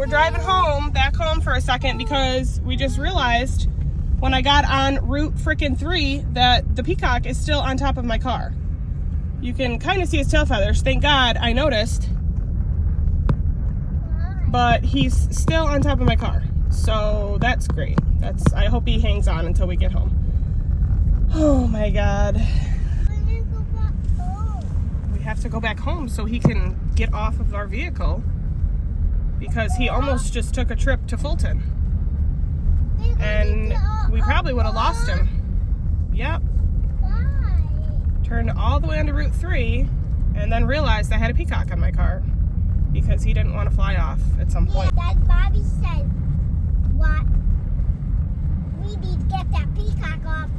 we're driving back home for a second because we just realized when I got on Route frickin' 3 that the Peacock is still on top of my car. You can kind of see his tail feathers. Thank God I noticed. But he's still on top of my car. So that's great. I hope he hangs on until we get home. Oh my God. We have to go back home so he can get off of our vehicle because he almost just took a trip to Fulton. And we probably would have lost him. Yep. Turned all the way onto Route 3 and then realized I had a Peacock on my car because he didn't want to fly off at some point. Yeah, Dad, Bobby said, what? We need to get that Peacock off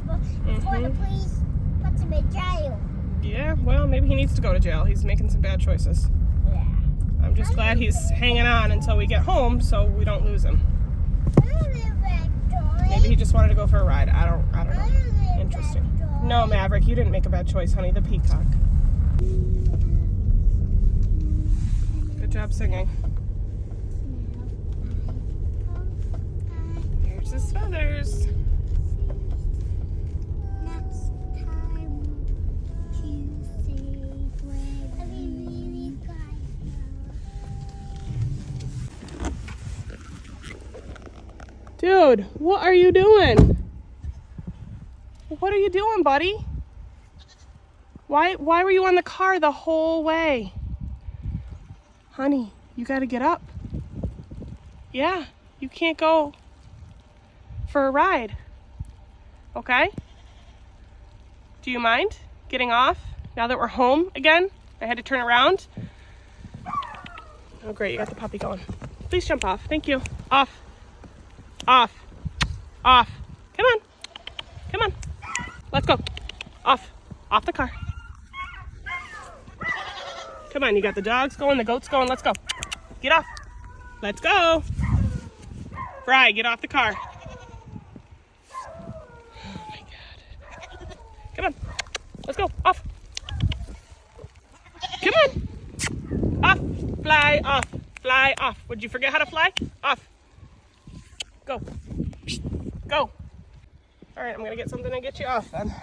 before the police puts him in jail. Yeah, well, maybe he needs to go to jail. He's making some bad choices. Yeah. I'm just glad he's hanging on until we get home so we don't lose him. Maybe he just wanted to go for a ride. I don't know. Interesting. No, Maverick, you didn't make a bad choice, honey. The Peacock. Good job singing. Here's his feathers. Dude, what are you doing? What are you doing, buddy? Why were you on the car the whole way? Honey, you gotta get up. Yeah, you can't go for a ride. Okay? Do you mind getting off now that we're home again? I had to turn around. Oh great, you got the puppy going. Please jump off, thank you. Off. Off. Off. Come on. Come on. Let's go. Off. Off the car. Come on, you got the dogs going, the goats going. Let's go. Get off. Let's go. Fry, get off the car. Oh my God. Come on. Let's go. Off. Come on. Off. Fly off. Fly off. Would you forget how to fly? Off. Go. Go. All right, I'm gonna get something to get you off then.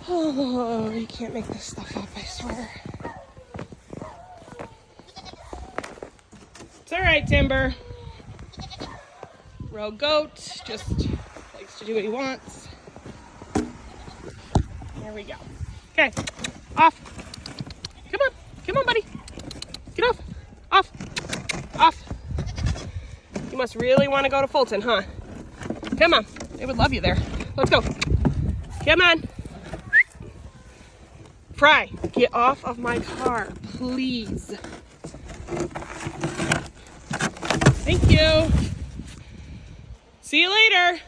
Oh, you can't make this stuff up, I swear. It's all right, Timber. Rogue goat, just likes to do what he wants. There we go. Okay, off. Come on, buddy. Get off. Off. You must really want to go to Fulton, huh? Come on. They would love you there. Let's go. Come on. Fry, get off of my car, please. Thank you. See you later.